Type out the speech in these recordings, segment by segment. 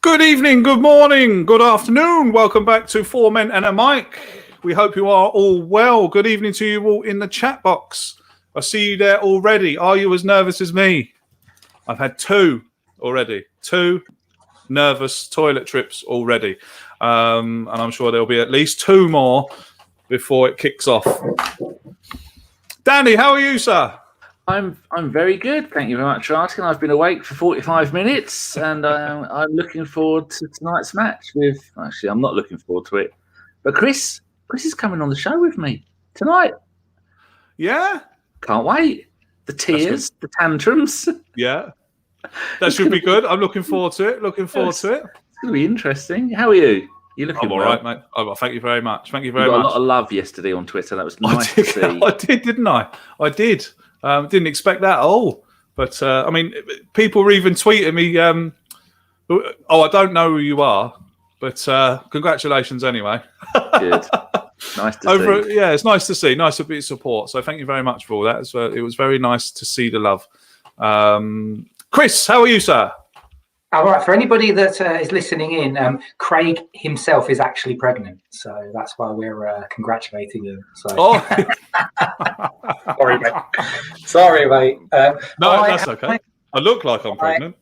Good evening, good morning, good afternoon. Welcome back to Four Men and a Mic. We hope you are all well. Good evening to you all in the chat box. I see you there already. Are you as nervous as me? I've had two already. Two nervous toilet trips already. And I'm sure there'll be at least two more before it kicks off. Danny, how are you, sir? I'm very good. Thank you very much for asking. I've been awake for 45 minutes, and I'm looking forward to tonight's match. Actually, I'm not looking forward to it, but Chris is coming on the show with me tonight. Yeah, can't wait. The tears, the tantrums. Yeah, that should be good. I'm looking forward to it. It's going to be interesting. How are you? You're looking I'm all right, mate. Oh, well, thank you very much. Thank you very much. Got a lot of love yesterday on Twitter. That was nice to see. I did, didn't I? I did. Didn't expect that at all. But, I mean, people were even tweeting me, I don't know who you are, but congratulations anyway. Good. Nice to see. Yeah, it's nice to see. Nice to be support. So thank you very much for all that. It was very nice to see the love. Chris, how are you, sir? All right. For anybody that is listening in, Craig himself is actually pregnant, so that's why we're congratulating him. So. Sorry, mate. No, that's okay. I look like I'm pregnant.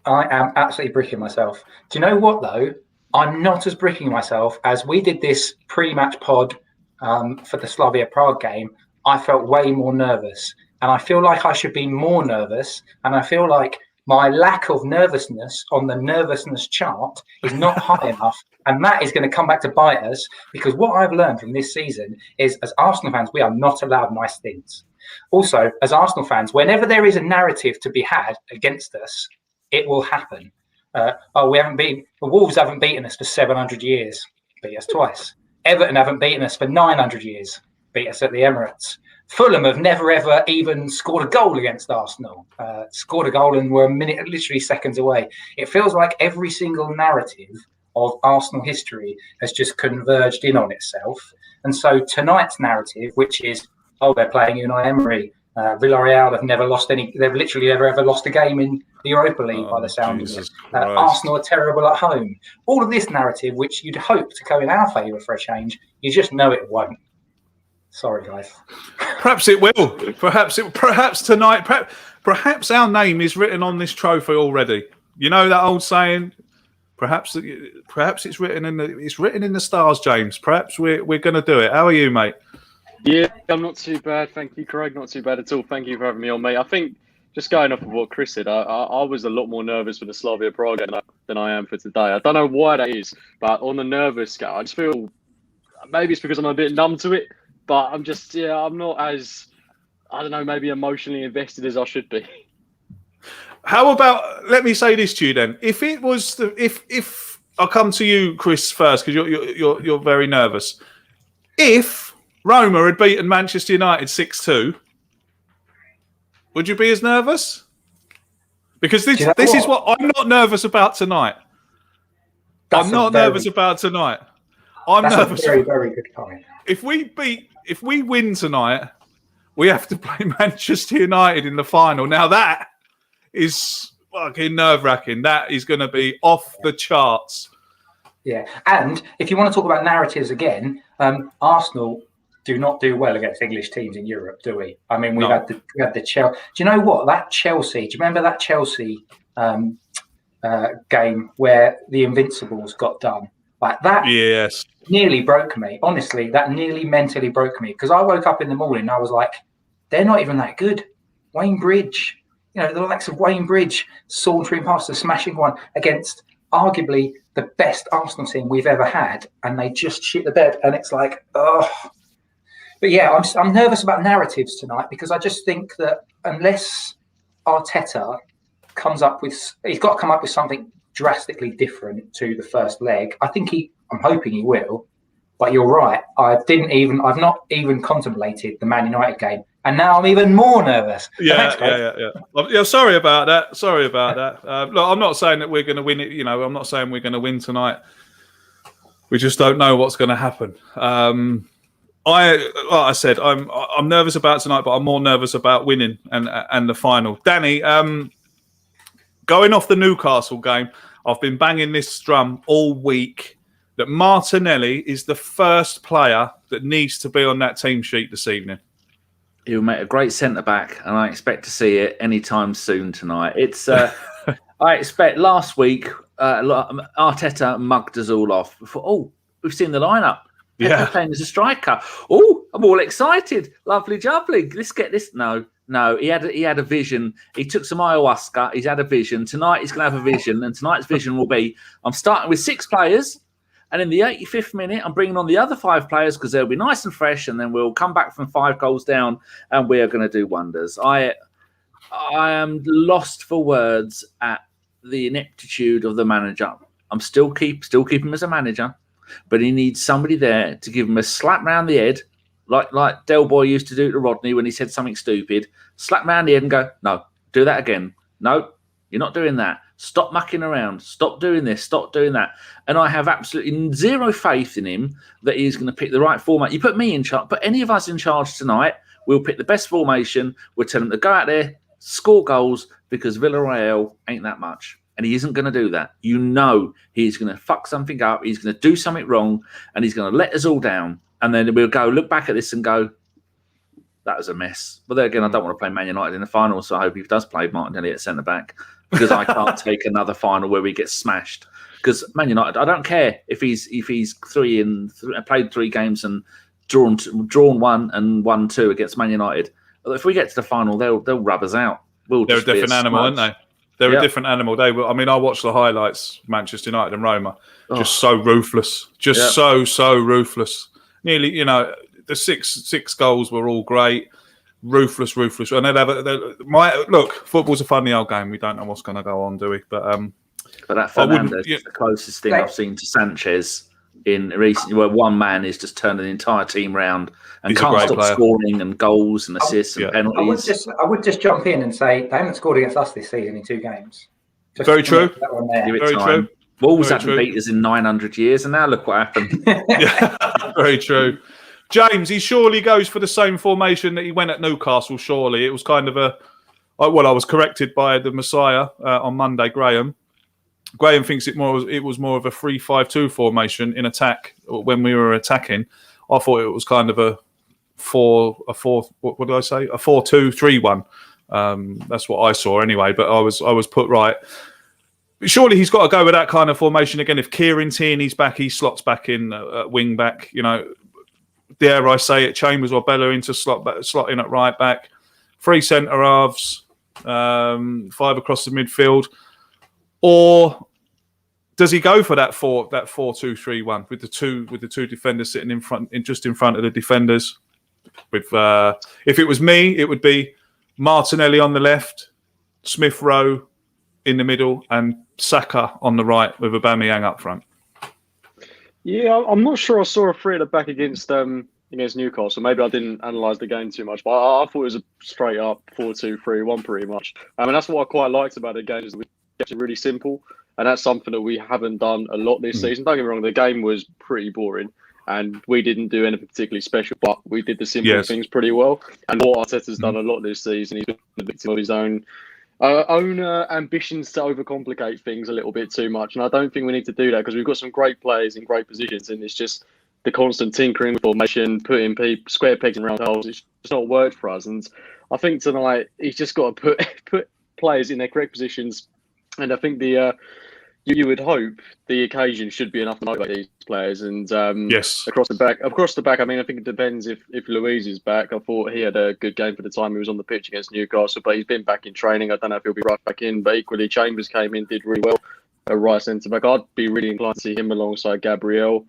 I am absolutely bricking myself. Do you know what, though? I'm not as bricking myself as we did this pre-match pod for the Slavia Prague game. I felt way more nervous, and I feel like I should be more nervous, and I feel like my lack of nervousness on the nervousness chart is not high enough. And that is going to come back to bite us, because what I've learned from this season is, as Arsenal fans, we are not allowed nice things. Also, as Arsenal fans, whenever there is a narrative to be had against us, it will happen. The Wolves haven't beaten us for 700 years, beat us twice. Everton haven't beaten us for 900 years, beat us at the Emirates. Fulham have never, ever even scored a goal against Arsenal. Scored a goal and were literally seconds away. It feels like every single narrative of Arsenal history has just converged in on itself. And so tonight's narrative, which is, they're playing Unai Emery. Villarreal have never lost they've literally never ever lost a game in the Europa League by the sound of it. Arsenal are terrible at home. All of this narrative, which you'd hope to go in our favour for a change, you just know it won't. Sorry, guys. Perhaps it will. Perhaps tonight. Perhaps our name is written on this trophy already. You know that old saying. Perhaps it's written in the stars, James. Perhaps we're going to do it. How are you, mate? Yeah, I'm not too bad. Thank you, Craig. Not too bad at all. Thank you for having me on, mate. I think just going off of what Chris said, I was a lot more nervous for the Slavia Prague than I am for today. I don't know why that is, but on the nervous scale, I just feel maybe it's because I'm a bit numb to it. But I'm not as, I don't know, maybe emotionally invested as I should be. How about, let me say this to you then. If it was, if I'll come to you, Chris, first, because you're very nervous. If Roma had beaten Manchester United 6-2, would you be as nervous? Because this is what I'm not nervous about tonight. I'm nervous about tonight. That's nervous. A very, very good point. If we win tonight, we have to play Manchester United in the final. Now that is fucking nerve-wracking. That is going to be off the charts. Yeah, and if you want to talk about narratives again, Arsenal do not do well against English teams in Europe, do we? I mean, we had the Chelsea. Do you know what? That Chelsea. Do you remember that Chelsea game where the Invincibles got done? Like that. Yes. Nearly broke me. Honestly, that nearly mentally broke me, because I woke up in the morning and I was like, they're not even that good. Wayne Bridge, the likes of Wayne Bridge sauntering past the smashing one against arguably the best Arsenal team we've ever had, and they just shit the bed. And it's like, oh. But yeah, I'm nervous about narratives tonight, because I just think that unless Arteta he's got to come up with something drastically different to the first leg. I'm hoping he will, but you're right. I've not even contemplated the Man United game, and now I'm even more nervous. Yeah. Sorry about that. Look, I'm not saying that we're going to win it. I'm not saying we're going to win tonight. We just don't know what's going to happen. Like I said, I'm nervous about tonight, but I'm more nervous about winning and the final. Danny, going off the Newcastle game, I've been banging this drum all week that Martinelli is the first player that needs to be on that team sheet this evening. He'll make a great centre back, and I expect to see it anytime soon tonight. It's I expect last week Arteta mugged us all off. We've seen the lineup. Pepe playing as a striker. Oh, I'm all excited. Lovely jubbly. Let's get this. No, he had a vision. He took some ayahuasca. He's had a vision. Tonight he's going to have a vision, and tonight's vision will be: I'm starting with 6 players, and in the 85th minute, I'm bringing on the other 5 players because they'll be nice and fresh, and then we'll come back from 5 goals down, and we are going to do wonders. I am lost for words at the ineptitude of the manager. I'm still keep him as a manager, but he needs somebody there to give him a slap round the head, like Del Boy used to do to Rodney when he said something stupid. Slap round the head and go, no, do that again. No, you're not doing that. Stop mucking around. Stop doing this. Stop doing that. And I have absolutely zero faith in him that he's going to pick the right format. You put me in charge, put any of us in charge tonight, we'll pick the best formation. We'll tell him to go out there, score goals, because Villarreal ain't that much. And he isn't going to do that. You know he's going to fuck something up. He's going to do something wrong. And he's going to let us all down. And then we'll go look back at this and go, that was a mess. But then again, I don't want to play Man United in the final, so I hope he does play Martinelli at centre-back, because I can't take another final where we get smashed. Because Man United, I don't care if he's played 3 games and drawn 1 and won 2 against Man United. If we get to the final, they'll rub us out. They're a different animal, aren't they? They're a different animal. I watched the highlights, Manchester United and Roma. Just so ruthless. So ruthless. Nearly, the six goals were all great. Ruthless. And look, football's a funny old game. We don't know what's going to go on, do we? But that Fernandes is the closest thing I've seen to Sanchez in recently, where one man is just turning the entire team round and can't stop scoring and goals and assists and penalties. I would just jump in and say they haven't scored against us this season in 2 games. Very true. Very true. Wolves haven't beat us in 900 years, and now look what happened. Very true. James, he surely goes for the same formation that he went at Newcastle. Surely it was kind of I was corrected by the Messiah on Monday, Graham. Graham thinks it was more of a 3-5-2 formation in attack when we were attacking. I thought it was kind of a 4-2-3-1. That's what I saw anyway. But I was put right. Surely he's got to go with that kind of formation again. If Kieran Tierney's back, he slots back in at wing back. Dare I say it, Chambers or Bellerin to slot in at right back. 3 centre halves, 5 across the midfield. Or does he go for that 4-2-3-1 with the two defenders sitting in front of the defenders? With if it was me, it would be Martinelli on the left, Smith Rowe in the middle, and Saka on the right with Aubameyang up front. Yeah, I'm not sure I saw a 3 at the back against Newcastle. Maybe I didn't analyse the game too much, but I thought it was a straight up 4-2-3-1 pretty much. And that's what I quite liked about the game, is that we kept it really simple, and that's something that we haven't done a lot this season. Don't get me wrong, the game was pretty boring, and we didn't do anything particularly special, but we did the simple things pretty well. And what Arteta's done a lot this season, he's been the victim of his own ambitions to overcomplicate things a little bit too much, and I don't think we need to do that, because we've got some great players in great positions, and it's just the constant tinkering with formation, putting square pegs in round holes. It's just not worked for us, and I think tonight he's just got to put players in their correct positions, and I think you would hope the occasion should be enough to motivate these players. And across the back. I mean, I think it depends if Luiz is back. I thought he had a good game for the time he was on the pitch against Newcastle, but he's been back in training. I don't know if he'll be right back in, but equally Chambers came in, did really well at right centre back. I'd be really inclined to see him alongside Gabriel.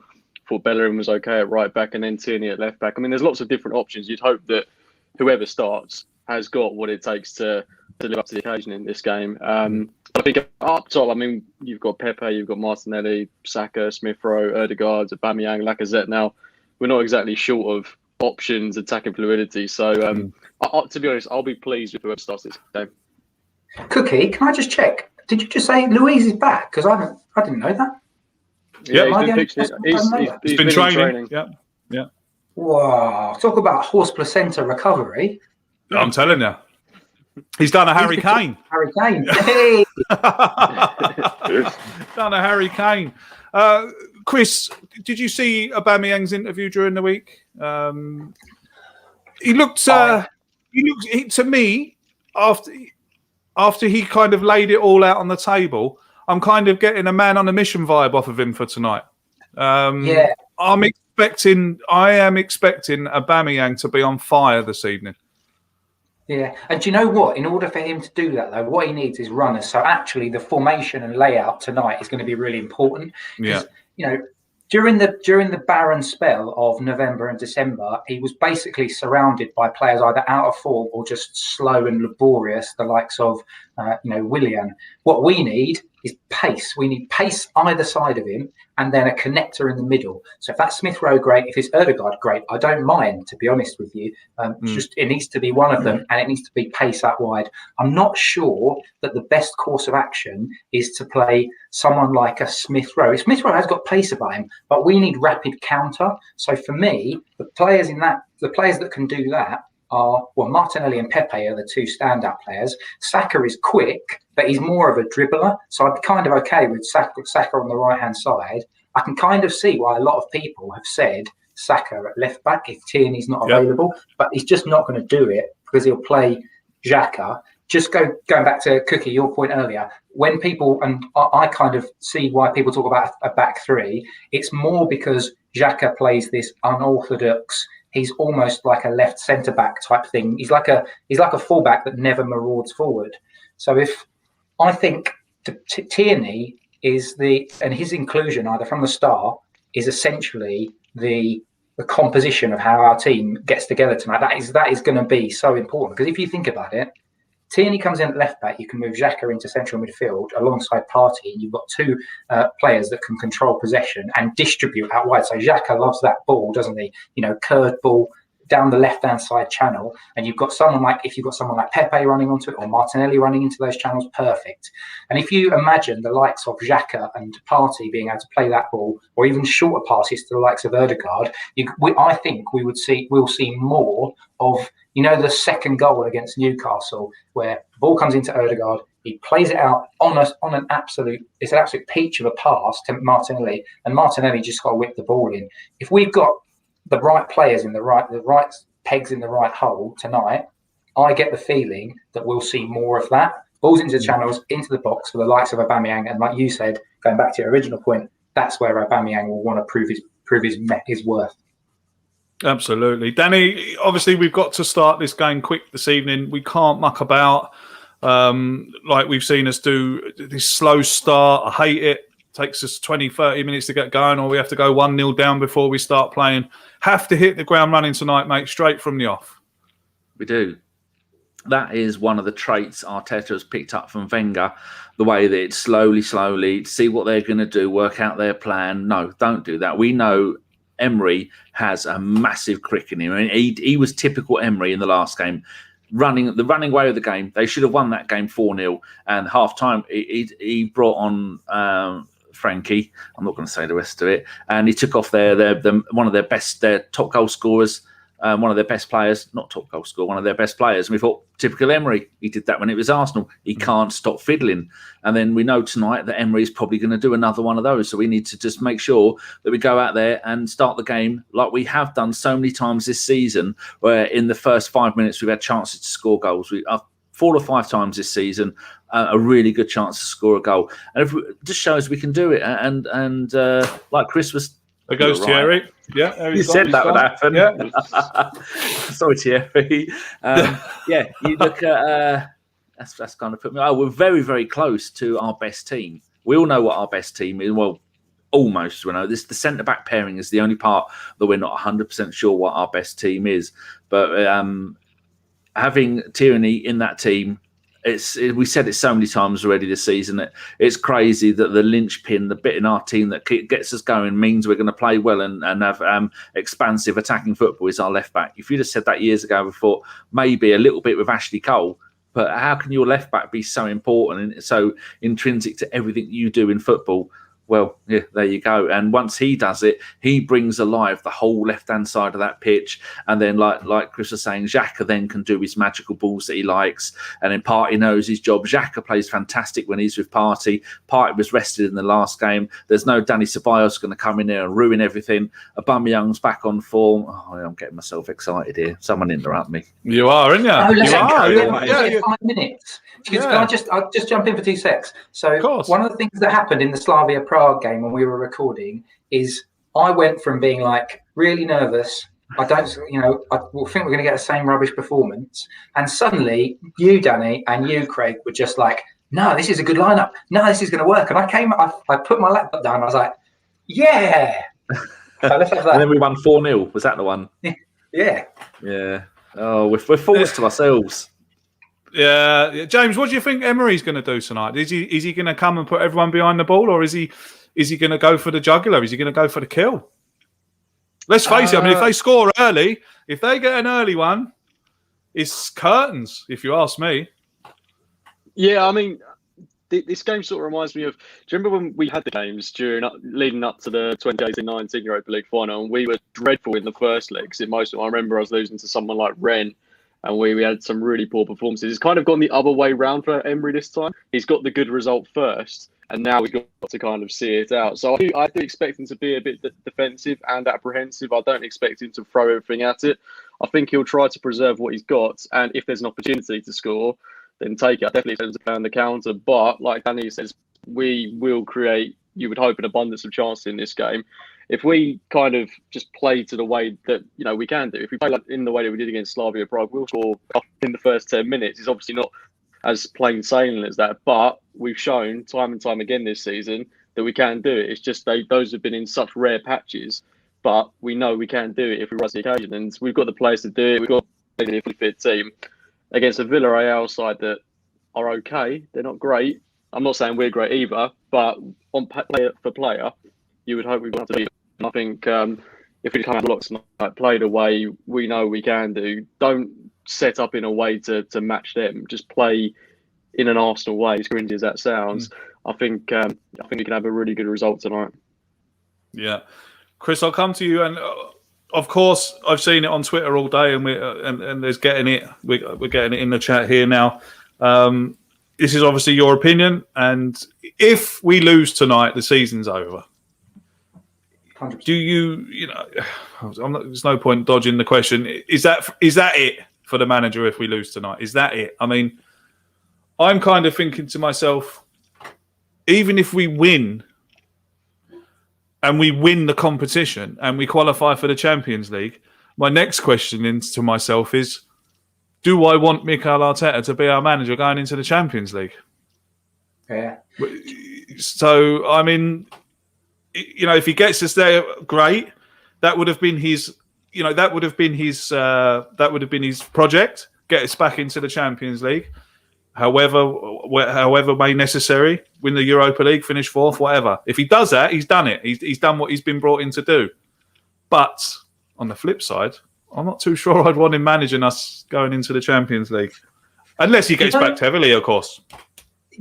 Thought Bellerin was okay at right back, and then Tierney at left back. I mean, there's lots of different options. You'd hope that whoever starts has got what it takes to live up to the occasion in this game. I think up top, I mean, you've got Pepe, you've got Martinelli, Saka, Smith Rowe, Odegaard, Aubameyang, Lacazette. Now, we're not exactly short of options, attacking fluidity. So, to be honest, I'll be pleased with whoever starts this game. Cookie, can I just check? Did you just say Luiz is back? Because I didn't know that. Yeah, he's been training. Yeah. Wow, talk about horse placenta recovery. I'm telling you. He's done a Harry Kane. Harry Kane. Hey! Done a Harry Kane. Chris, did you see Aubameyang's interview during the week? He looked. To me, after he kind of laid it all out on the table, I'm kind of getting a man on a mission vibe off of him for tonight. Yeah. I am expecting Aubameyang to be on fire this evening. Yeah, and do you know what? In order for him to do that, though, what he needs is runners. So actually, the formation and layout tonight is going to be really important. Yeah, During the barren spell of November and December, he was basically surrounded by players either out of form or just slow and laborious, the likes of Willian. What we need is pace. We need pace either side of him, and then a connector in the middle. So if that's Smith Rowe, great. If it's Ødegaard, great. I don't mind, to be honest with you. Just it needs to be one of them, and it needs to be pace out wide. I'm not sure that the best course of action is to play someone like a Smith Rowe. Smith Rowe has got pace about him, but we need rapid counter. So for me, the players that can do that are, well, Martinelli and Pepe are the two standout players. Saka is quick, but he's more of a dribbler. So I'd be kind of okay with Saka on the right-hand side. I can kind of see why a lot of people have said Saka at left back if Tierney's not available, but he's just not going to do it because he'll play Xhaka. Just going back to Cookie, your point earlier, when people, and I kind of see why people talk about a back three, it's more because Xhaka plays this unorthodox, he's almost like a left centre back type thing. He's like a fullback that never marauds forward. So if I think Tierney and his inclusion either from the start is essentially the composition of how our team gets together tonight. That is going to be so important, because if you think about it, Tierney comes in at left back, you can move Xhaka into central midfield alongside Partey, and you've got two players that can control possession and distribute out wide. So Xhaka loves that ball, doesn't he? Curved ball down the left-hand side channel, and if you've got someone like Pepe running onto it or Martinelli running into those channels, perfect. And if you imagine the likes of Xhaka and Partey being able to play that ball, or even shorter passes to the likes of Ødegaard, I think we'll see more of the second goal against Newcastle, where the ball comes into Ødegaard, he plays it out on an absolute peach of a pass to Martinelli, and Martinelli just got to whip the ball in. If we've got the right players in the right pegs in the right hole tonight, I get the feeling that we'll see more of that. Balls into the channels, into the box for the likes of Aubameyang, and like you said, going back to your original point, that's where Aubameyang will want to prove his worth. Absolutely. Danny, obviously we've got to start this game quick this evening. We can't muck about like we've seen us do this slow start. I hate it. Takes us 20, 30 minutes to get going, or we have to go 1-0 down before we start playing. Have to hit the ground running tonight, mate, straight from the off. We do. That is one of the traits Arteta has picked up from Wenger, the way that it's slowly, see what they're going to do, work out their plan. No, don't do that. We know Emery has a massive crick in him. I mean, he was typical Emery in the last game. The running way of the game. They should have won that game 4-0. And half-time, he brought on Frankie. I'm not going to say the rest of it. And he took off one of their top goal scorers, one of their best players, not top goal scorer, one of their best players. And we thought, typical Emery. He did that when it was Arsenal. He can't stop fiddling. And then we know tonight that Emery is probably going to do another one of those. So we need to just make sure that we go out there and start the game like we have done so many times this season, where in the first 5 minutes we've had chances to score goals. 4 or 5 times this season, a really good chance to score a goal. And it just shows we can do it. And like Chris was... There goes Thierry. Yeah, you said that would happen. Yeah. Sorry, Thierry. You look at... That's kind of put me... we're very, very close to our best team. We all know what our best team is. Well, almost. We know the centre-back pairing is the only part that we're not 100% sure what our best team is. But having Tierney in that team, we said it so many times already this season that it's crazy that the linchpin, the bit in our team that gets us going, means we're going to play well and have expansive attacking football is our left back. If you'd have said that years ago, we thought maybe a little bit with Ashley Cole, but how can your left back be so important and so intrinsic to everything you do in football? well, yeah, there you go. And once he does it, he brings alive the whole left-hand side of that pitch. And then, like Chris was saying, Xhaka then can do his magical balls that he likes. And then Partey knows his job. Xhaka plays fantastic when he's with Partey. Partey was rested in the last game. There's no Danny Ceballos going to come in there and ruin everything. Aubameyang's back on form. Oh, I'm getting myself excited here. Someone interrupt me. You are, aren't you? Oh, You are. Yeah. 5 minutes. I'll just jump in for 2 secs. So one of the things that happened in the Slavia Prague game when we were recording is I went from being like really nervous. I think we're going to get the same rubbish performance. And suddenly you, Danny, and you, Craig, were just like, no, this is a good lineup. No, this is going to work. And I put my laptop down. I was like, yeah. So let's have that. And then we won 4-0. Was that the one? Yeah. Yeah. Oh, we're forced to ourselves. Yeah, James, what do you think Emery's going to do tonight? Is he going to come and put everyone behind the ball, or is he going to go for the jugular? Is he going to go for the kill? Let's face it. I mean, if they score early, if they get an early one, it's curtains. If you ask me. Yeah, I mean, this game sort of reminds me of. Do you remember when we had the games leading up to the 2018-19 Europa League final, and we were dreadful in the first legs? In most of them, I remember I was losing to someone like Rennes. And we had some really poor performances. It's kind of gone the other way round for Emery this time. He's got the good result first, and now we've got to kind of see it out. So I do expect him to be a bit defensive and apprehensive. I don't expect him to throw everything at it. I think he'll try to preserve what he's got, and if there's an opportunity to score, then take it. I definitely expect him to play on the counter. But like Danny says, we will create, you would hope, an abundance of chances in this game. If we kind of just play to the way that we can do, if we play like in the way that we did against Slavia Prague, we'll score in the first 10 minutes. It's obviously not as plain sailing as that, but we've shown time and time again this season that we can do it. It's just those have been in such rare patches, but we know we can do it if we rise to the occasion, and we've got the players to do it. We've got a fully fit team against a Villarreal side that are okay. They're not great. I'm not saying we're great either, but on player for player, you would hope we've got to beat. I think if we come out of blocks and play the way we know we can do, don't set up in a way to match them. Just play in an Arsenal way, as cringy as that sounds. I think we can have a really good result tonight. Yeah, Chris, I'll come to you, and of course I've seen it on Twitter all day, and there's getting it. We're getting it in the chat here now. This is obviously your opinion, and if we lose tonight, the season's over. 100%. Do you there's no point dodging the question. Is that it for the manager if we lose tonight? Is that it? I mean, I'm kind of thinking to myself, even if we win and we win the competition and we qualify for the Champions League, my next question to myself is, do I want Mikel Arteta to be our manager going into the Champions League? Yeah. So, I mean, if he gets us there, great. That would have been his, that would have been his project. Get us back into the Champions League, however may necessary. Win the Europa League, finish fourth, whatever. If he does that, he's done it. He's done what he's been brought in to do. But on the flip side, I'm not too sure I'd want him managing us going into the Champions League, unless he gets backed heavily, of course.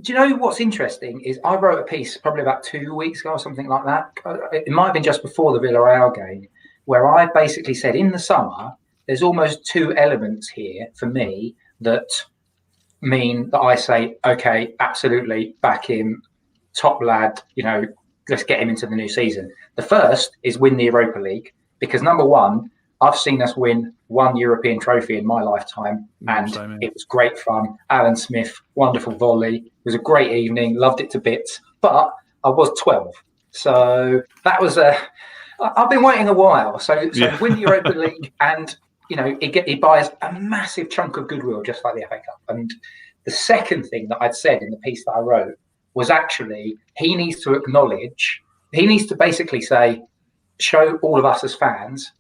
Do you know what's interesting is I wrote a piece probably about 2 weeks ago or something like that. It might have been just before the Villarreal game, where I basically said in the summer, there's almost two elements here for me that mean that I say, okay, absolutely back him, top lad, let's get him into the new season. The first is win the Europa League, because number one, I've seen us win one European trophy in my lifetime, and it was great fun. Alan Smith, wonderful volley. It was a great evening, loved it to bits, but I was 12. So that was I've been waiting a while. So win the Europa League, and he buys a massive chunk of goodwill, just like the FA Cup. And the second thing that I'd said in the piece that I wrote was actually he needs to basically say, show all of us as fans,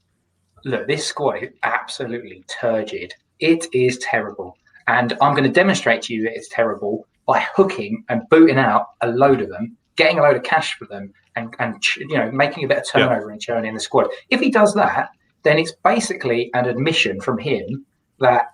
look, this squad is absolutely turgid. It is terrible. And I'm going to demonstrate to you that it's terrible by hooking and booting out a load of them, getting a load of cash for them, and making a bit of turnover and churning in the squad. If he does that, then it's basically an admission from him that,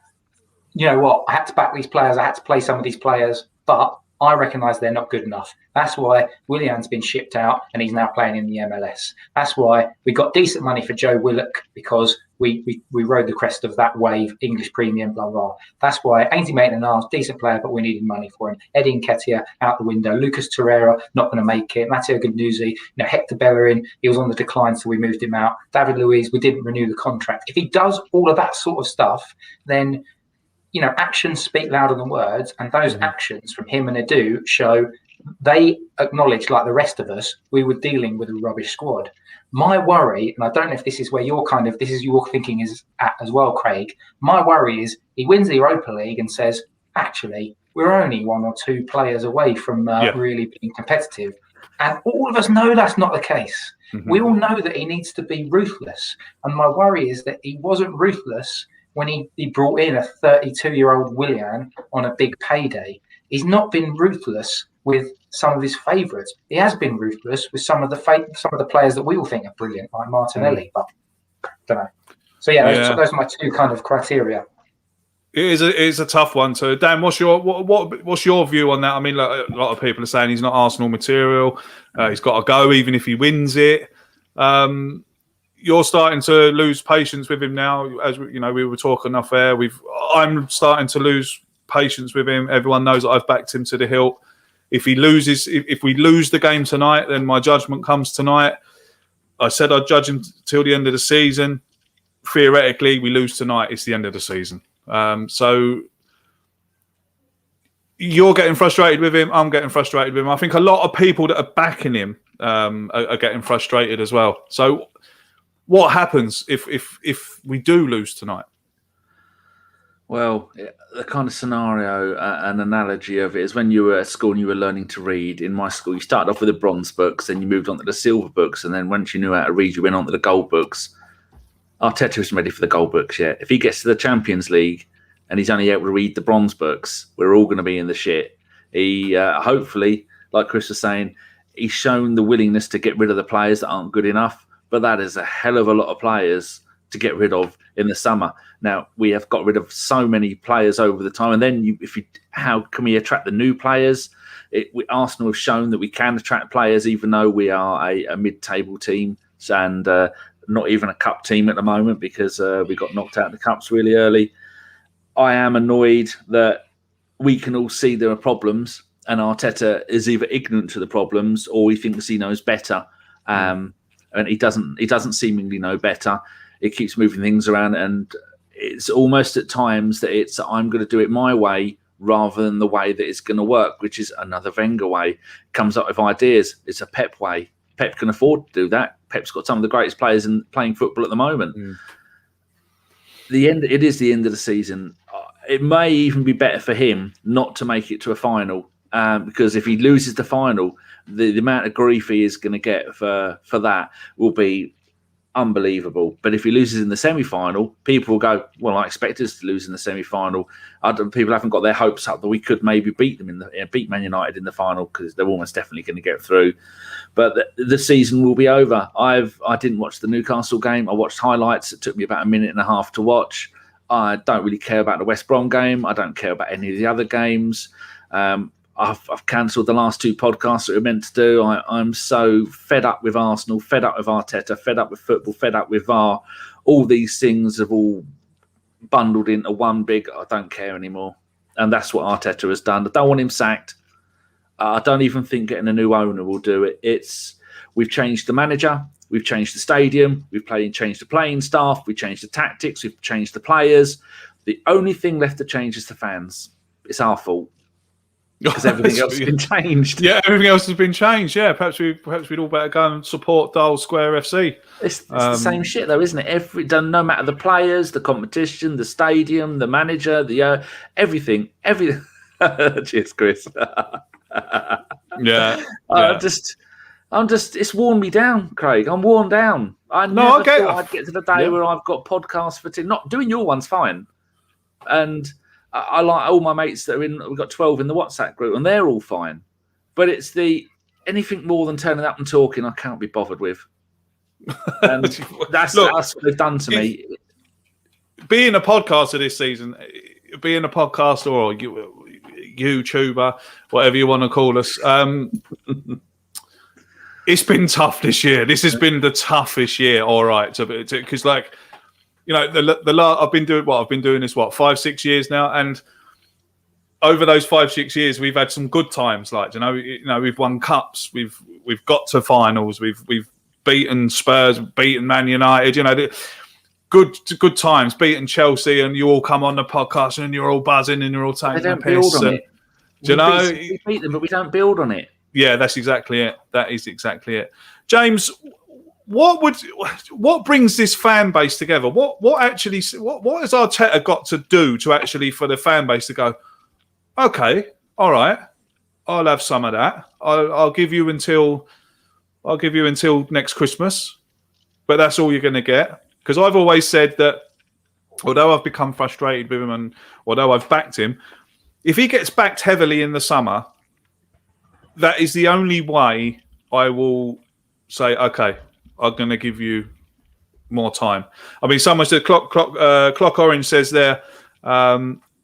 I had to back these players, I had to play some of these players, but I recognise they're not good enough. That's why Willian's been shipped out and he's now playing in the MLS. That's why we got decent money for Joe Willock, because we rode the crest of that wave, English premium, blah, blah. That's why Ainsley Maitland-Niles, decent player, but we needed money for him. Eddie Nketiah out the window. Lucas Torreira, not going to make it. Matteo Guendouzi, Hector Bellerin, he was on the decline, so we moved him out. David Luiz, we didn't renew the contract. If he does all of that sort of stuff, then actions speak louder than words, and those actions from him and Edu show they acknowledge, like the rest of us, we were dealing with a rubbish squad. My worry, and I don't know if this is where this is your thinking is at as well, Craig. My worry is he wins the Europa League and says, actually, we're only one or two players away from really being competitive. And all of us know that's not the case. Mm-hmm. We all know that he needs to be ruthless. And my worry is that he wasn't ruthless when he brought in a 32-year-old Willian on a big payday. He's not been ruthless with some of his favourites. He has been ruthless with some of the players that we all think are brilliant, like Martinelli. But I don't know. So those are my two kind of criteria. It is a tough one. So Dan, what's your view on that? I mean, like, a lot of people are saying he's not Arsenal material. He's got to go even if he wins it. You're starting to lose patience with him now. As we were talking off air. I'm starting to lose patience with him. Everyone knows that I've backed him to the hilt. If he loses, if we lose the game tonight, then my judgment comes tonight. I said I'd judge him till the end of the season. Theoretically, we lose tonight, it's the end of the season. So you're getting frustrated with him. I'm getting frustrated with him. I think a lot of people that are backing him are getting frustrated as well. So what happens if we do lose tonight? Well, the kind of scenario, an analogy of it is when you were at school and you were learning to read. In my school, you started off with the bronze books, then you moved on to the silver books, and then once you knew how to read, you went on to the gold books. Arteta isn't ready for the gold books yet. If he gets to the Champions League and he's only able to read the bronze books, we're all going to be in the shit. He hopefully, like Chris was saying, he's shown the willingness to get rid of the players that aren't good enough, but that is a hell of a lot of players to get rid of in the summer. Now, we have got rid of so many players over the time. And then how can we attract the new players? Arsenal have shown that we can attract players, even though we are a mid-table team and not even a cup team at the moment because we got knocked out of the cups really early. I am annoyed that we can all see there are problems and Arteta is either ignorant to the problems or he thinks he knows better. And he doesn't seemingly know better. It keeps moving things around, and it's almost at times that I'm going to do it my way rather than the way that it's going to work, which is another Wenger way. Comes up with ideas. It's a Pep way. Pep can afford to do that. Pep's got some of the greatest players in playing football at the moment. It is the end of the season. It may even be better for him not to make it to a final, because if he loses the final, the amount of grief he is going to get for that will be unbelievable. But if he loses in the semi-final, people will go, well, I expect us to lose in the semi-final. People haven't got their hopes up that we could maybe beat them beat Man United in the final, because they're almost definitely going to get through. But the season will be over. I didn't watch the Newcastle game. I watched highlights. It took me about a minute and a half to watch. I don't really care about the West Brom game. I don't care about any of the other games. I've cancelled the last two podcasts that we were meant to do. I'm so fed up with Arsenal, fed up with Arteta, fed up with football, fed up with VAR. All these things have all bundled into one big, I don't care anymore. And that's what Arteta has done. I don't want him sacked. I don't even think getting a new owner will do it. We've changed the manager. We've changed the stadium. We've changed the playing staff. We've changed the tactics. We've changed the players. The only thing left to change is the fans. It's our fault. Because everything else has been changed. Yeah, everything else has been changed. Yeah, perhaps we'd all better go and support Dial Square FC. It's the same shit, though, isn't it? No matter the players, the competition, the stadium, the manager, the everything. Cheers, Chris. Yeah. I'm just. It's worn me down, Craig. I'm worn down. I thought I'd get to the day where I've got podcasts for not doing your one's fine, and. I like all my mates that are in. We've got 12 in the WhatsApp group, and they're all fine. But it's anything more than turning up and talking, I can't be bothered with. And that's what they've done to me. Being a podcaster this season, being a podcaster, or YouTuber, whatever you want to call us. It's been tough this year. This has been the toughest year. All right, because like, you know, I've been doing this 5-6 years now, and over those 5-6 years, we've had some good times. Like, you know, we've won cups, we've got to finals, we've beaten Spurs, beaten Man United. You know, good times, beating Chelsea, and you all come on the podcast and you're all buzzing and you're all taking the piss. Do you know, we beat them, but we don't build on it. Yeah, that's exactly it. That is exactly it. James, what brings this fan base together? What has Arteta got to do to actually for the fan base to go, okay, all right, I'll have some of that. I'll give you until next Christmas, but that's all you're going to get. Because I've always said that, although I've become frustrated with him and although I've backed him, if he gets backed heavily in the summer, that is the only way I will say, okay, I'm going to give you more time. I mean, someone said Clock Orange says there,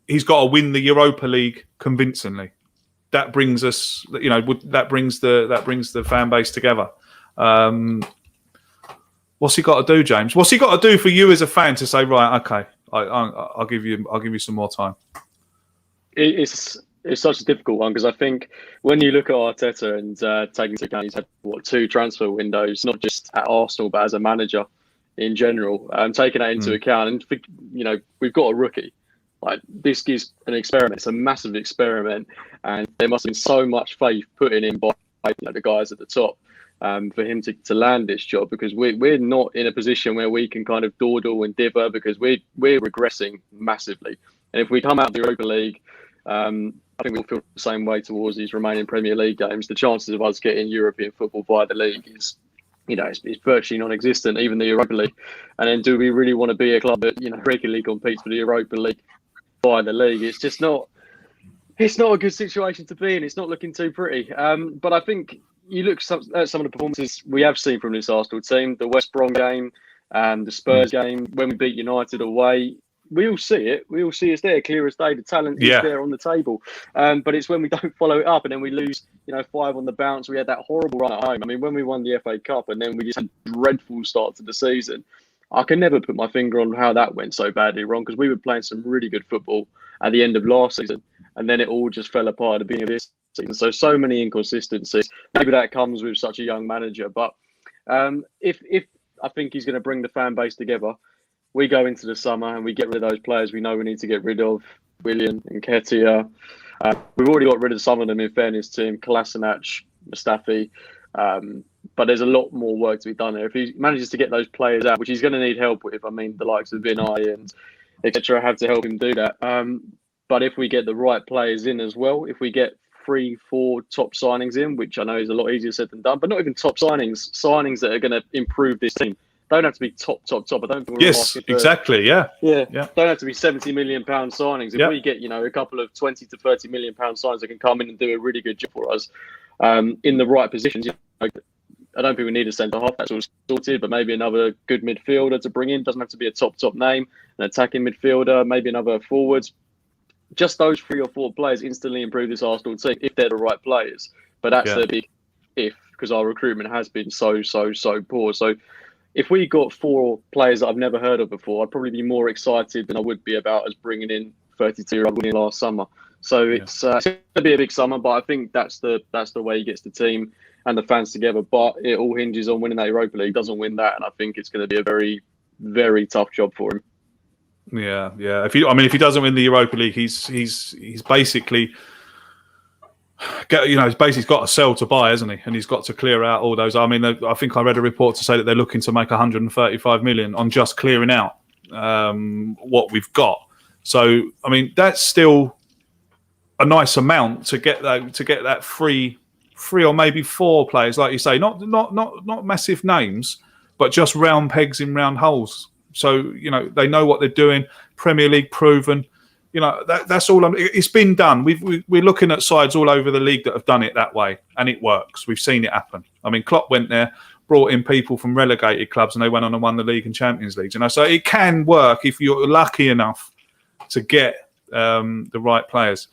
he's got to win the Europa League convincingly. That brings us, you know, that brings the fan base together. What's he got to do, James? What's he got to do for you as a fan to say, right, okay, I'll give you some more time? It's such a difficult one because I think when you look at Arteta and taking into account he's had 2 transfer windows, not just at Arsenal but as a manager in general, taking that into account, and you know, we've got a rookie. Like, this is an experiment. It's a massive experiment, and there must have been so much faith put in him by, you know, the guys at the top for him to land this job, because we're not in a position where we can kind of dawdle and differ, because we're regressing massively. And if we come out of the Europa League, I think we'll feel the same way towards these remaining Premier League games. The chances of us getting European football via the league is, you know, it's virtually non-existent, even the Europa League. And then do we really want to be a club that, you know, regularly competes for the Europa League via the league? It's just not a good situation to be in. It's not looking too pretty. But I think you look at some of the performances we have seen from this Arsenal team, the West Brom game and the Spurs game, when we beat United away. We all see it. We all see it's there, clear as day. The talent is there on the table. But it's when we don't follow it up and then we lose, you know, 5 on the bounce. We had that horrible run at home. I mean, when we won the FA Cup and then we just had a dreadful start to the season, I can never put my finger on how that went so badly wrong, because we were playing some really good football at the end of last season and then it all just fell apart at the beginning of this season. So many inconsistencies. Maybe that comes with such a young manager. But if I think he's going to bring the fan base together, we go into the summer and we get rid of those players we know we need to get rid of, Willian and Nketiah. We've already got rid of some of them, in fairness to him, Kolasinac, Mustafi. But there's a lot more work to be done there. If he manages to get those players out, which he's going to need help with, I mean, the likes of Vinay and etc. have to help him do that. But if we get the right players in as well, if we get 3-4 top signings in, which I know is a lot easier said than done, but not even top signings that are going to improve this team. Don't have to be top. I don't think we're asking for, exactly. Yeah. Don't have to be £70 million signings. If we get, you know, a couple of £20 to £30 million signings that can come in and do a really good job for us in the right positions, you know, I don't think we need a centre half. That's all sorted, but maybe another good midfielder to bring in. Doesn't have to be a top name. An attacking midfielder, maybe another forwards. Just those 3 or 4 players instantly improve this Arsenal team if they're the right players. But that's a big if, because our recruitment has been so poor. So if we got 4 players that I've never heard of before, I'd probably be more excited than I would be about us bringing in 32-year-old Willian last summer. So it's going to be a big summer, but I think that's the way he gets the team and the fans together. But it all hinges on winning that Europa League. Doesn't win that, and I think it's going to be a very, very tough job for him. Yeah. If he doesn't win the Europa League, he's basically, he's basically got a sell to buy, hasn't he? And he's got to clear out all those. I mean, I think I read a report to say that they're looking to make 135 million on just clearing out what we've got. So, I mean, that's still a nice amount to get that three or maybe 4 players, like you say, not massive names, but just round pegs in round holes. So, you know, they know what they're doing. Premier League proven. You know, that's all. It's been done. We're looking at sides all over the league that have done it that way, and it works. We've seen it happen. I mean, Klopp went there, brought in people from relegated clubs, and they went on and won the league and Champions League. You know, so it can work if you're lucky enough to get the right players.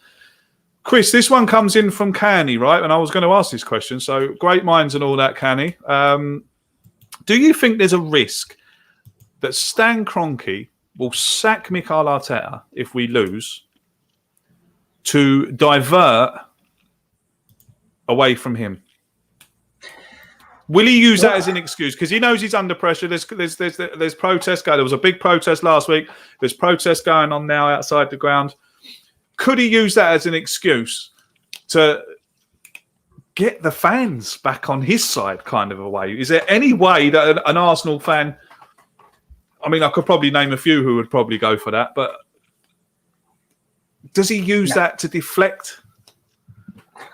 Chris, this one comes in from Canny, right? And I was going to ask this question. So great minds and all that, Canny. Do you think there's a risk that Stan Kroenke will sack Mikel Arteta if we lose to divert away from him? Will he use that as an excuse? Because he knows he's under pressure. There's protests going. There was a big protest last week. There's protests going on now outside the ground. Could he use that as an excuse to get the fans back on his side, kind of a way? Is there any way that an Arsenal fan... I mean, I could probably name a few who would probably go for that, but does he use that to deflect?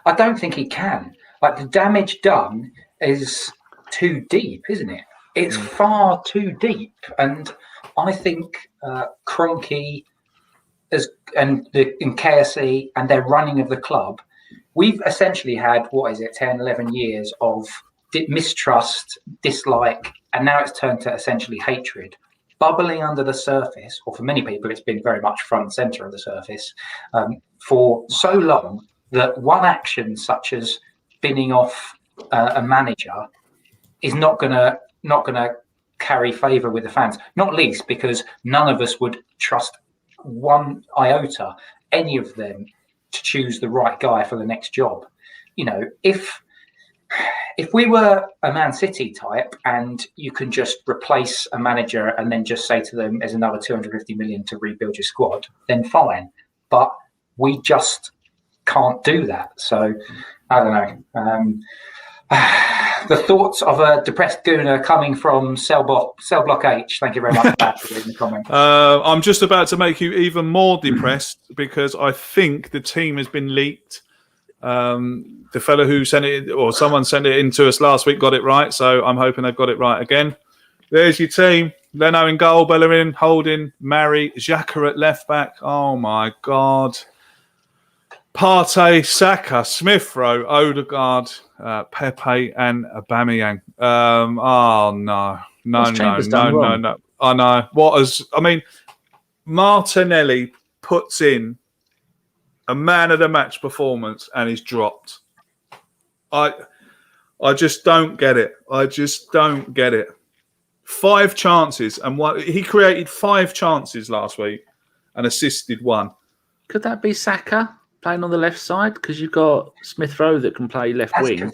I don't think he can. Like, the damage done is too deep, isn't it? It's far too deep. And I think Kroenke and KSE and their running of the club, we've essentially had, 10, 11 years of mistrust, dislike, and now it's turned to essentially hatred, bubbling under the surface, or for many people, it's been very much front and centre of the surface, for so long that one action such as binning off a manager is not gonna carry favour with the fans, not least because none of us would trust one iota any of them to choose the right guy for the next job. You know, if we were a Man City type and you can just replace a manager and then just say to them there's another 250 million to rebuild your squad, then fine. But we just can't do that. So I don't know. The thoughts of a depressed gooner coming from Cell Block H. Thank you very much for that in the comment. I'm just about to make you even more depressed because I think the team has been leaked. The fellow who sent it, or someone sent it in to us last week, got it right. So I'm hoping they've got it right again. There's your team. Leno in goal, Bellerin, Holding, Mari, Xhaka at left back. Oh my God. Partey, Saka, Smith Rowe, Odegaard, Pepe, and Aubameyang. Oh no. I know. Martinelli puts in a man of the match performance and he's dropped. I just don't get it. 5 chances and he created 5 chances last week and assisted 1. Could that be Saka playing on the left side? Because you've got Smith Rowe that can play left wing.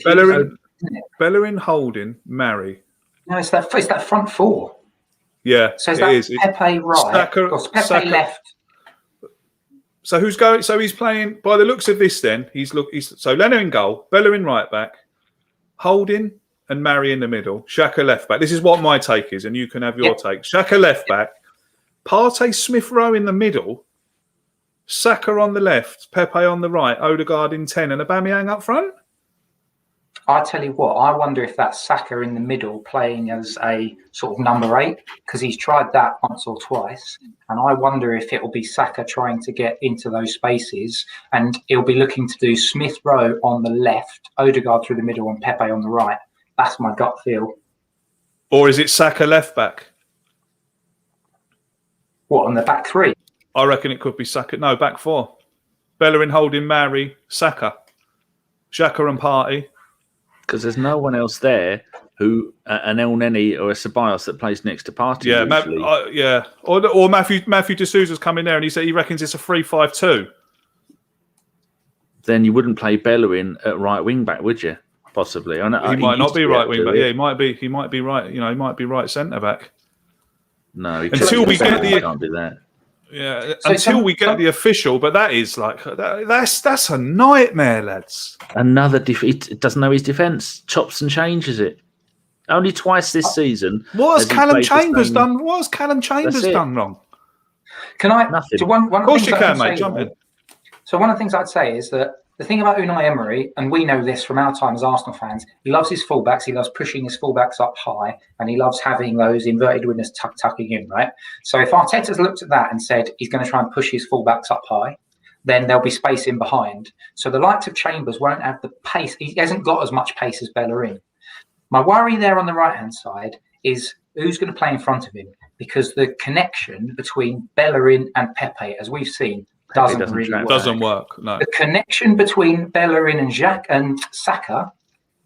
Bellerin, Holding, Mari. No, it's that front 4. Yeah, so it is. Pepe right, Pepe left. So who's going? So he's playing. By the looks of this, then he's so Leno in goal, Bellerin right back, Holding and Mari in the middle, Xhaka left back. This is what my take is, and you can have your take. Xhaka left back, Partey, Smith Rowe in the middle, Saka on the left, Pepe on the right, Odegaard in 10, and Aubameyang up front. I tell you what, I wonder if that's Saka in the middle playing as a sort of number 8, because he's tried that once or twice. And I wonder if it will be Saka trying to get into those spaces and he'll be looking to do Smith Rowe on the left, Odegaard through the middle and Pepe on the right. That's my gut feel. Or is it Saka left back? What, on the back 3? I reckon it could be Saka. No, back 4. Bellerin, Holding, Mari, Saka, Xhaka and Partey. Because there's no one else there who an El Neni or a Ceballos that plays next to Partey. Yeah, Or Matthew D'Souza's come in there and he reckons it's a 3-5-2. Then you wouldn't play Bellerin at right wing back, would you? Possibly. He might not be right wing back. Yeah, he might be. He might be right. You know, he might be right centre back. No, until we get the. Can't do that. Yeah, until we get the official, but that is like that's a nightmare, lads. Another defeat. It doesn't know his defence. Chops and changes it. Only twice this season. What has Callum Chambers done? What has Callum Chambers done wrong? Can I? Nothing. So one of course you can, mate. Jump in. So one of the things I'd say is that the thing about Unai Emery, and we know this from our time as Arsenal fans, he loves his fullbacks, he loves pushing his fullbacks up high, and he loves having those inverted wingers tucking in, right? So if Arteta's looked at that and said he's going to try and push his fullbacks up high, then there'll be space in behind. So the likes of Chambers won't have the pace. He hasn't got as much pace as Bellerin. My worry there on the right-hand side is who's going to play in front of him, because the connection between Bellerin and Pepe, as we've seen, doesn't doesn't really track. work. Doesn't work. No. The connection between Bellerin and Saka,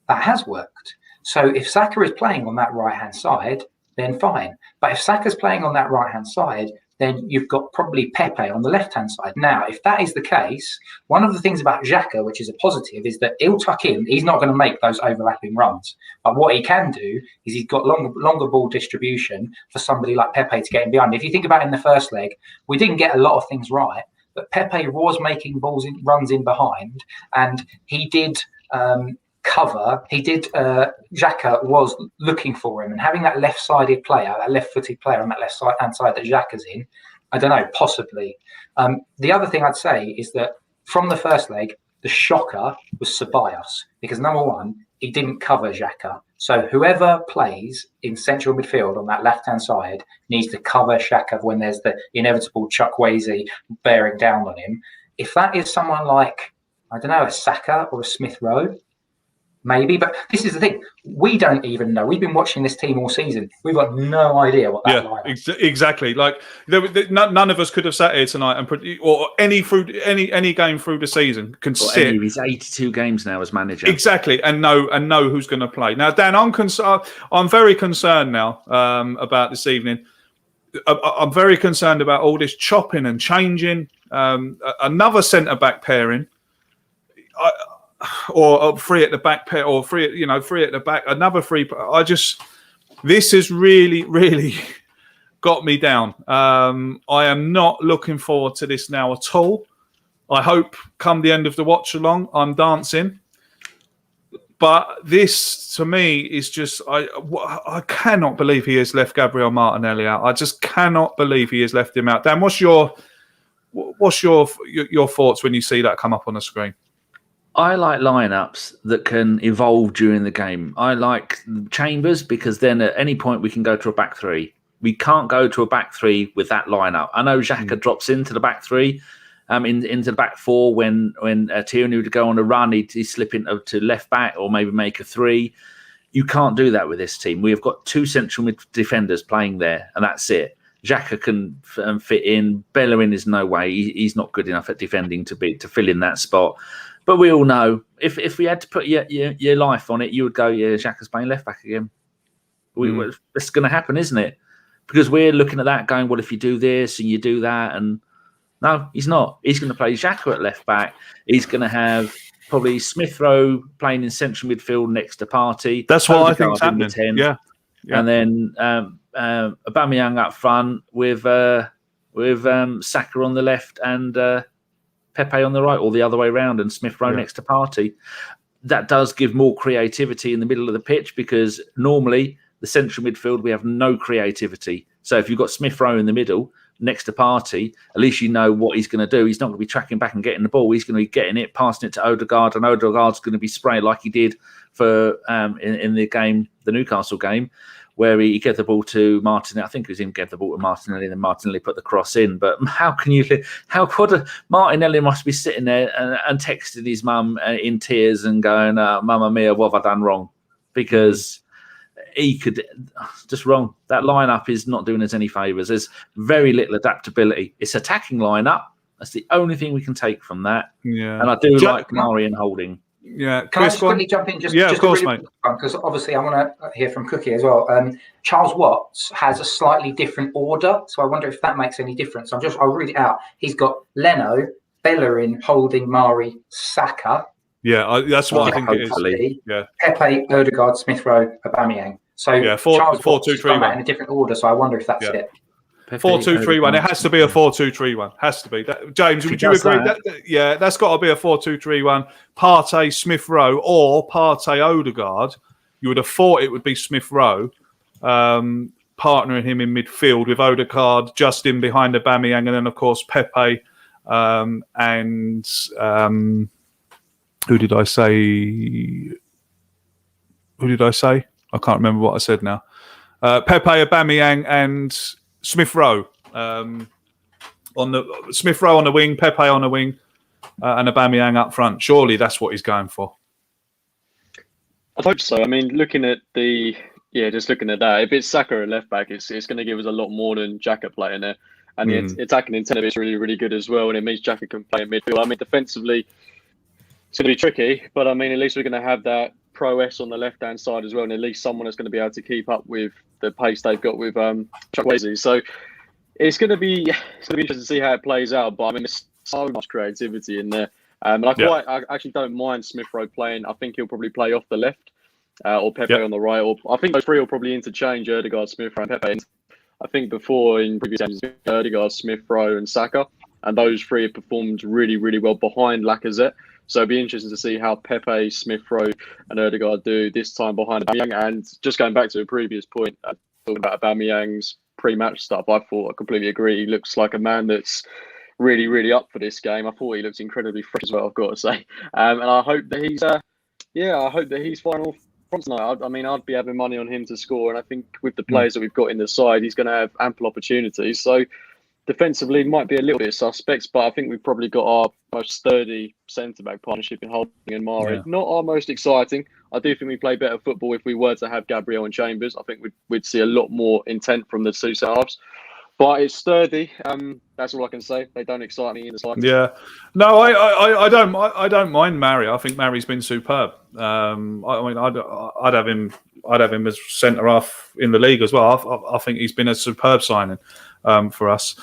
that has worked. So if Saka is playing on that right-hand side, then fine. But if Saka's playing on that right-hand side, then you've got probably Pepe on the left-hand side. Now, if that is the case, one of the things about Xhaka, which is a positive, is that he'll tuck in. He's not going to make those overlapping runs. But what he can do is he's got longer ball distribution for somebody like Pepe to get in behind. If you think about it in the first leg, we didn't get a lot of things right, but Pepe was making runs in behind, and he did cover. Xhaka was looking for him, and having that left-sided player, that left-footed player on that left-hand side that Xhaka's in, I don't know, possibly. The other thing I'd say is that from the first leg, the shocker was Ceballos, because number one, he didn't cover Xhaka. So whoever plays in central midfield on that left-hand side needs to cover Xhaka when there's the inevitable Chukwueze bearing down on him. If that is someone like, I don't know, a Saka or a Smith Rowe, maybe, but this is the thing. We don't even know. We've been watching this team all season. We've got no idea what that exactly. Like none of us could have sat here tonight and or any game through the season can sit. Any of his 82 games now as manager. Exactly, and know who's going to play. Now, Dan, I'm very concerned now about this evening. I'm very concerned about all this chopping and changing. Another centre back pairing. Or free at the back pair, or free at the back. Another free. This has really, really got me down. I am not looking forward to this now at all. I hope come the end of the watch along, I'm dancing. But this, to me, is just I cannot believe he has left Gabriel Martinelli out. I just cannot believe he has left him out. Dan, what's your thoughts when you see that come up on the screen? I like lineups that can evolve during the game. I like Chambers because then at any point we can go to a back three. We can't go to a back three with that lineup. I know Xhaka drops into the back three, into the back four when Tierney would go on a run, he'd slip into to left back or maybe make a three. You can't do that with this team. We have got two central mid defenders playing there, and that's it. Xhaka can fit in. Bellerin is no way. He's not good enough at defending to fill in that spot. But we all know if we had to put your life on it, you would go, yeah, Xhaka's playing left back again. It's going to happen, isn't it? Because we're looking at that going, well, if you do this and you do that, and no, he's not. He's going to play Xhaka at left back. He's going to have probably Smith Rowe playing in central midfield next to Partey. That's what I think's happening. 10, yeah, and then Aubameyang up front with Saka on the left and Pepe on the right, or the other way around, and Smith Rowe next to Partey. That does give more creativity in the middle of the pitch, because normally the central midfield, we have no creativity. So if you've got Smith Rowe in the middle next to Partey, at least you know what he's going to do. He's not going to be tracking back and getting the ball. He's going to be getting it, passing it to Odegaard, and Odegaard's going to be spraying like he did for in the game, the Newcastle game, where he gave the ball to Martinelli. I think it was him gave the ball to Martinelli, and then Martinelli put the cross in. But Martinelli must be sitting there and texting his mum in tears and going, "Mamma mia, what have I done wrong?" Because he could just wrong. That lineup is not doing us any favours. There's very little adaptability. It's attacking lineup. That's the only thing we can take from that. Yeah, and I do like Mari and Holding. Yeah, can I just quickly jump in? Just of course, mate. Because obviously I want to hear from Cookie as well. Charles Watts has a slightly different order, so I wonder if that makes any difference. I'll read it out. He's got Leno, Bellerin, Holding, Mari, Saka. Yeah, that's what I think it is. Yeah, Pepe, Odegaard, Smith Rowe, Aubameyang. So yeah, Charles 4-2-3-1 in a different order. So I wonder if that's it. 4-2-3-1. It has to be a 4-2-3-1. Has to be. James, would you agree? That's got to be a 4-2-3-1. Partey, Smith Rowe, or Partey, Odegaard. You would have thought it would be Smith Rowe, partnering him in midfield with Odegaard just in behind Aubameyang, and then of course Pepe and who did I say? I can't remember what I said now. Pepe, Aubameyang, and Smith Rowe on the wing, Pepe on the wing, and Aubameyang up front. Surely that's what he's going for. I hope so. I mean, looking at that, if it's Saka at left back, it's going to give us a lot more than Xhaka playing there. And the attacking intent of it is really, really good as well. And it means Xhaka can play in midfield. I mean, defensively, it's going to be tricky, but I mean, at least we're going to have that prowess on the left-hand side as well, and at least someone that's going to be able to keep up with the pace they've got with Chukwueze. So it's going to be interesting to see how it plays out. But I mean, there's so much creativity in there. And I actually don't mind Smith Rowe playing. I think he'll probably play off the left or Pepe on the right. Or I think those three will probably interchange Ødegaard, Smith Rowe, and Pepe. And I think before in previous games, it's been Ødegaard, Smith Rowe, and Saka, and those three have performed really, really well behind Lacazette. So it'd be interesting to see how Pepe, Smith Rowe, and Ødegaard do this time behind Aubameyang. And just going back to a previous point, talking about Aubameyang's pre-match stuff, I completely agree. He looks like a man that's really, really up for this game. I thought he looked incredibly fresh as well, I've got to say. And I hope that he's final from tonight. I mean, I'd be having money on him to score. And I think with the players that we've got in the side, he's going to have ample opportunities. So defensively, might be a little bit suspect, but I think we've probably got our most sturdy centre-back partnership in Holding and Mari. Yeah. Not our most exciting. I do think we play better football if we were to have Gabriel and Chambers. I think we'd see a lot more intent from the two halves. But it's sturdy. That's all I can say. They don't excite me in the slightest. Yeah, no, I don't mind Mari. I think Mari's been superb. I mean, I'd have him as centre half in the league as well. I think he's been a superb signing for us.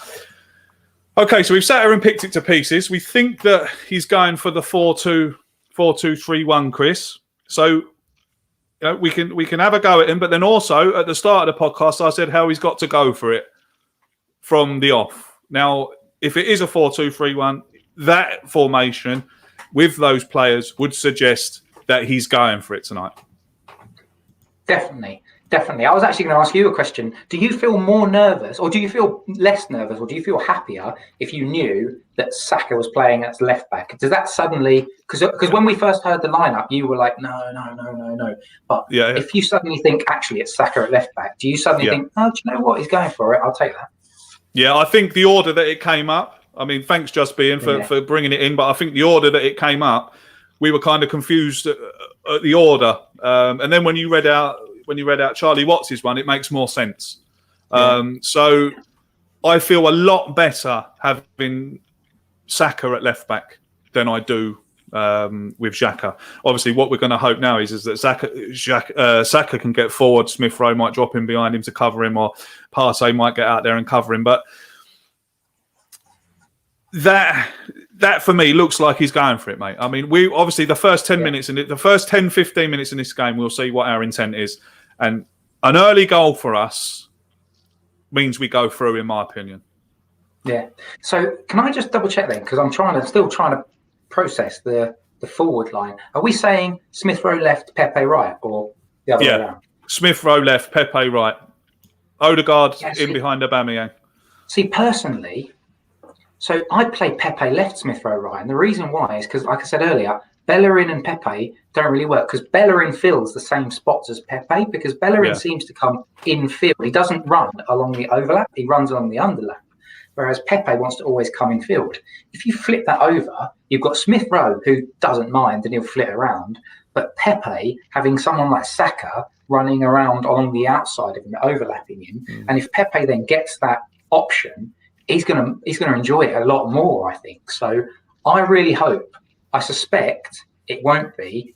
Okay, so we've sat here and picked it to pieces. We think that he's going for the 4-2-3-1, Chris. So we can have a go at him, but then also at the start of the podcast, I said how he's got to go for it from the off. Now, if it is a 4-2-3-1, that formation with those players would suggest that he's going for it tonight. Definitely. I was actually going to ask you a question. Do you feel more nervous, or do you feel less nervous, or do you feel happier if you knew that Saka was playing as left back? Does that suddenly, because when we first heard the lineup, you were like, no. But if you suddenly think, actually, it's Saka at left back, do you suddenly think, oh, do you know what? He's going for it. I'll take that. Yeah, I think the order that it came up, I mean, thanks Just Being for bringing it in, but I think the order that it came up, we were kind of confused at the order. And then when you read out Charlie Watts' one, it makes more sense. So I feel a lot better having Saka at left back than I do with Xhaka. Obviously, what we're going to hope now is that Saka can get forward. Smith Rowe might drop in behind him to cover him, or Partey might get out there and cover him. But that for me looks like he's going for it, mate. I mean, we obviously the first 10 minutes in it, the first 10-15 minutes in this game, we'll see what our intent is. And an early goal for us means we go through, in my opinion. Yeah. So can I just double check then? Because I'm still trying to process the forward line. Are we saying Smith Rowe left, Pepe right, or the other way around? Smith Rowe left, Pepe right. Ødegaard in behind Aubameyang. See, personally, so I'd play Pepe left, Smith Rowe right. And the reason why is because, like I said earlier, Bellerin and Pepe don't really work because Bellerin fills the same spots as Pepe because Bellerin seems to come in field. He doesn't run along the overlap. He runs along the underlap. Whereas Pepe wants to always come in field. If you flip that over, you've got Smith Rowe, who doesn't mind and he'll flit around. But Pepe, having someone like Saka running around along the outside of him, overlapping him. And if Pepe then gets that option, he's gonna enjoy it a lot more, I think. So I really hope, I suspect it won't be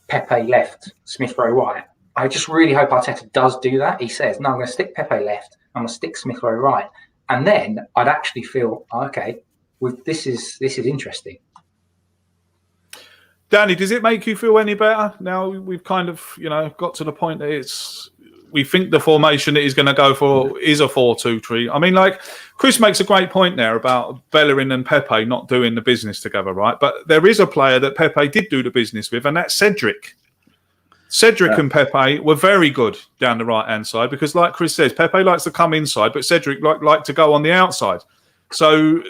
Pepe left, Smith Rowe right. I just really hope Arteta does do that. He says, no, I'm going to stick Pepe left. I'm going to stick Smith Rowe right. And then I'd actually feel, okay, this is interesting. Danny, does it make you feel any better? Now we've kind of, got to the point that we think the formation that he's going to go for is a 4-2-3. I mean, like, Chris makes a great point there about Bellerin and Pepe not doing the business together, right? But there is a player that Pepe did do the business with, and that's Cedric. Cedric and Pepe were very good down the right-hand side because, like Chris says, Pepe likes to come inside, but Cedric liked to go on the outside. So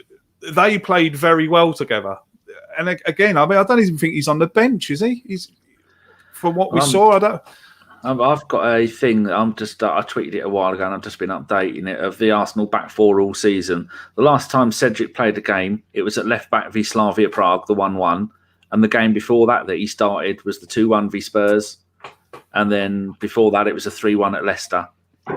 they played very well together. And again, I mean, I don't even think he's on the bench, is he? He's, from what we saw, I don't... I've got a thing. I tweeted it a while ago, and I've just been updating it of the Arsenal back four all season. The last time Cedric played a game, it was at left back v Slavia Prague, the 1-1, and the game before that he started was the 2-1 v Spurs, and then before that it was a 3-1 at Leicester.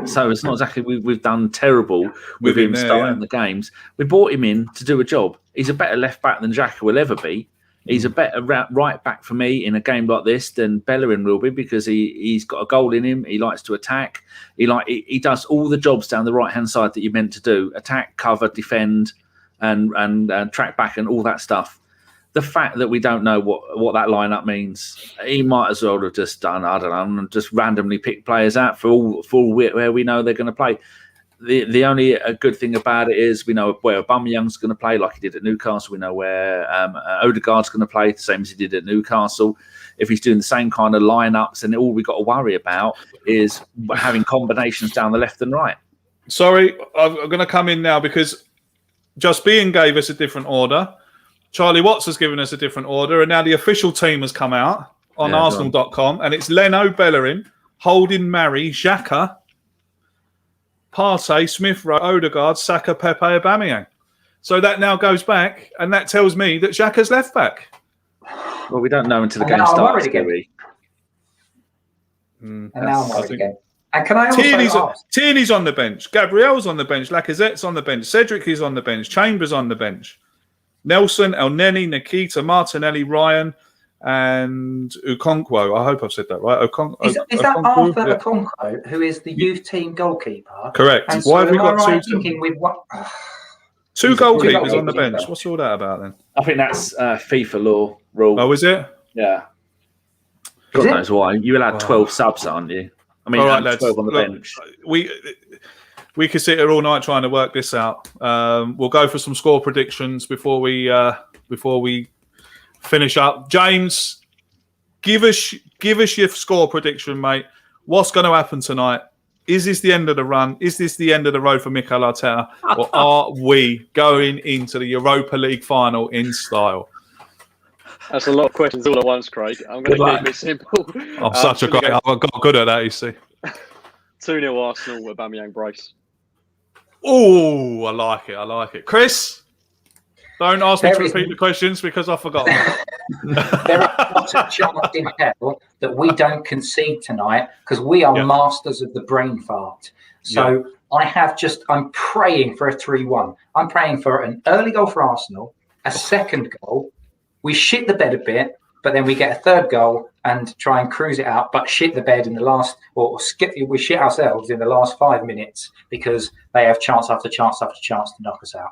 So it's not exactly we've done terrible with him there, starting the games. We brought him in to do a job. He's a better left back than Xhaka will ever be. He's a better right back for me in a game like this than Bellerin will be because he's got a goal in him. He likes to attack. He does all the jobs down the right hand side that you're meant to do: attack, cover, defend, and track back and all that stuff. The fact that we don't know what that lineup means, he might as well have just done, I don't know, just randomly pick players out for all where we know they're going to play. The only good thing about it is we know where Aubameyang's going to play, like he did at Newcastle. We know where Odegaard's going to play, the same as he did at Newcastle. If he's doing the same kind of lineups, then all we've got to worry about is having combinations down the left and right. Sorry, I'm going to come in now because Just Being gave us a different order. Charlie Watts has given us a different order, and now the official team has come out on Arsenal.com, and it's Leno, Bellerin, Holding, Mari, Xhaka, Partey, Smith Rowe, Odegaard, Saka, Pepe, Aubameyang. So that now goes back, and that tells me that Xhaka's left back. Well, we don't know until the game starts, do we? And now I'm worried again. And can I also ask? Tierney's on the bench. Gabriel's on the bench. Lacazette's on the bench. Cedric is on the bench. Chambers on the bench. Nelson, El Neni, Nikita, Martinelli, Ryan, and Okonkwo. I hope I've said that right. Is that Arthur Okonkwo, who is the youth team goalkeeper? Correct. And Why have we got two goalkeepers on the bench? What's all that about then? I think that's FIFA law rule. Oh, is it? Yeah. God knows why. You're allowed 12 subs, aren't you? I mean, all right, 12 on the bench. We could sit here all night trying to work this out. We'll go for some score predictions before we finish up. James, give us your score prediction, mate. What's going to happen tonight? Is this the end of the run? Is this the end of the road for Mikel Arteta? Or are we going into the Europa League final in style? That's a lot of questions all at once, Craig. I'm going to keep it simple. I'm such a guy. I got good at that, you see. 2-0 Arsenal with Aubameyang brace. Oh, I like it. Chris, don't ask me to repeat the questions because I forgot. There is not a chance in hell that we don't concede tonight because we are masters of the brain fart. So I'm praying for a 3-1. I'm praying for an early goal for Arsenal, a second goal. We shit the bed a bit, but then we get a third goal and try and cruise it out, but shit the bed in the last, we shit ourselves in the last 5 minutes because they have chance after chance after chance to knock us out.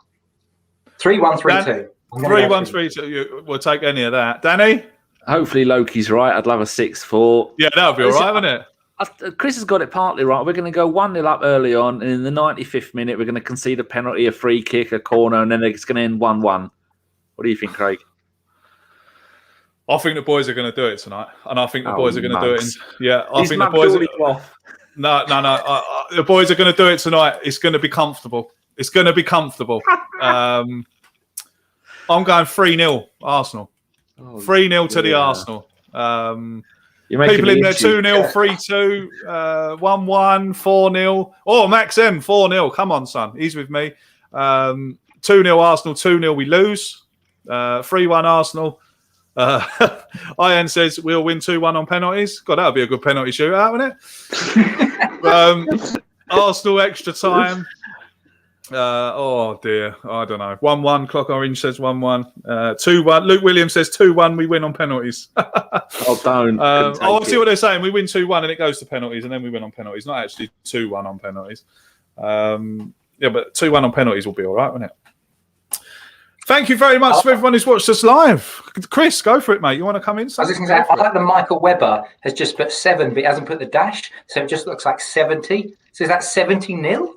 3-1, 3-2. 3-1, 3-2. We'll take any of that. Danny? Hopefully Loki's right. I'd love a 6-4. Yeah, that would be all right, wouldn't it? Chris has got it partly right. We're going to go 1-0 up early on, and in the 95th minute, we're going to concede a penalty, a free kick, a corner, and then it's going to end 1-1. What do you think, Craig? I think the boys are going to do it tonight, and I think the boys are going to do it. I think the boys. No. The boys are going to do it tonight. It's going to be comfortable. I'm going 3-0 Arsenal. 3-0 to the Arsenal. People in there 2-0, 3-2, 1-1, 4-0. Oh, Max M 4-0. Come on, son. He's with me. 2-0 Arsenal. 2-0 we lose. 3-1 Arsenal. Ian says we'll win 2-1 on penalties. God, that would be a good penalty shootout, wouldn't it? Arsenal extra time. Oh dear, I don't know. 1-1. Clock Orange says 1-1. 2-1. Luke Williams says 2-1. We win on penalties. Don't. I see what they're saying. We win 2-1 and it goes to penalties, and then we win on penalties. Not actually 2-1 on penalties. But 2-1 on penalties will be all right, won't it? Thank you very much to everyone who's watched us live. Chris, go for it, mate. You want to come in? I was just going to say, I like that Michael Webber has just put 7, but he hasn't put the dash, so it just looks like 70. So is that 70-0?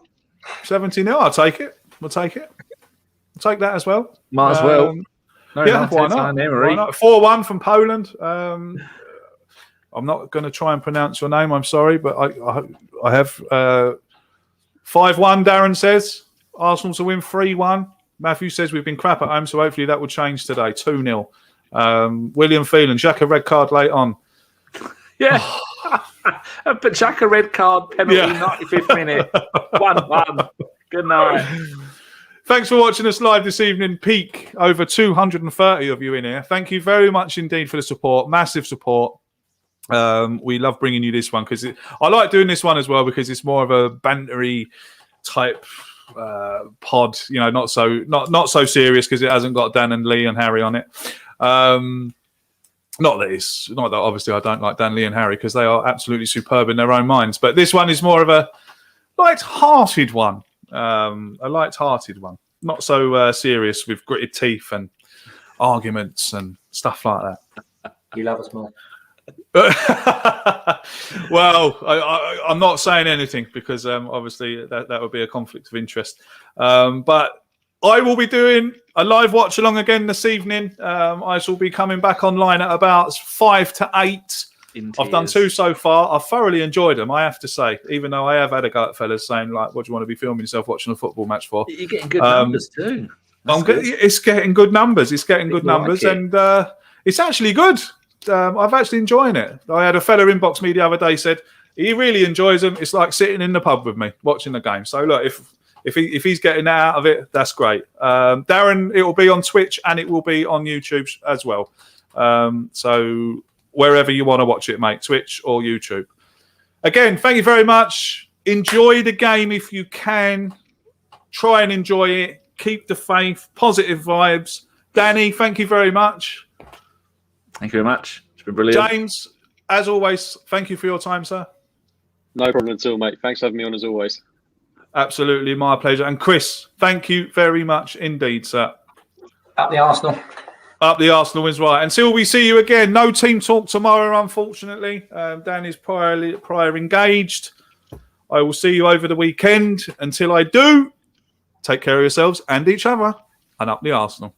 70-0. I'll take it. We'll take it. I'll take that as well. Might as well. Why not? 4-1 from Poland. I'm not going to try and pronounce your name. I'm sorry, but I have 5-1. Darren says Arsenal to win 3-1. Matthew says we've been crap at home, so hopefully that will change today. 2-0. William Phelan, Xhaka red card late on. Yeah. But Xhaka red card, penalty, 95th minute. 1-1. Good night. Thanks for watching us live this evening. Peak over 230 of you in here. Thank you very much indeed for the support. Massive support. We love bringing you this one because I like doing this one as well because it's more of a bantery type pod. You know, not so serious because it hasn't got Dan and Lee and Harry on it. Not that obviously I don't like Dan, Lee, and Harry because they are absolutely superb in their own minds. But this one is more of a light-hearted one. A light-hearted one, not so serious with gritted teeth and arguments and stuff like that. You love us more. Well, I'm not saying anything because obviously that would be a conflict of interest. But I will be doing a live watch along again this evening. I shall be coming back online at about 5 to 8. I've done 2 so far. I've thoroughly enjoyed them, I have to say, even though I have had a go at fellas saying, like, what do you want to be filming yourself watching a football match for? You're getting good numbers too. It's getting good numbers. It's getting good numbers. Like it. And it's actually good. I've actually enjoying it. I had a fella inbox me the other day, said he really enjoys them. It's like sitting in the pub with me, watching the game. So, look, if he's getting that out of it, that's great. Darren, it will be on Twitch and it will be on YouTube as well. So wherever you want to watch it, mate, Twitch or YouTube. Again, thank you very much. Enjoy the game if you can. Try and enjoy it. Keep the faith. Positive vibes. Danny, thank you very much. Thank you very much. It's been brilliant. James, as always, thank you for your time, sir. No problem at all, mate. Thanks for having me on as always. Absolutely, my pleasure. And Chris, thank you very much indeed, sir. Up the Arsenal. Up the Arsenal is right. Until we see you again, no team talk tomorrow, unfortunately. Dan is prior engaged. I will see you over the weekend. Until I do, take care of yourselves and each other. And up the Arsenal.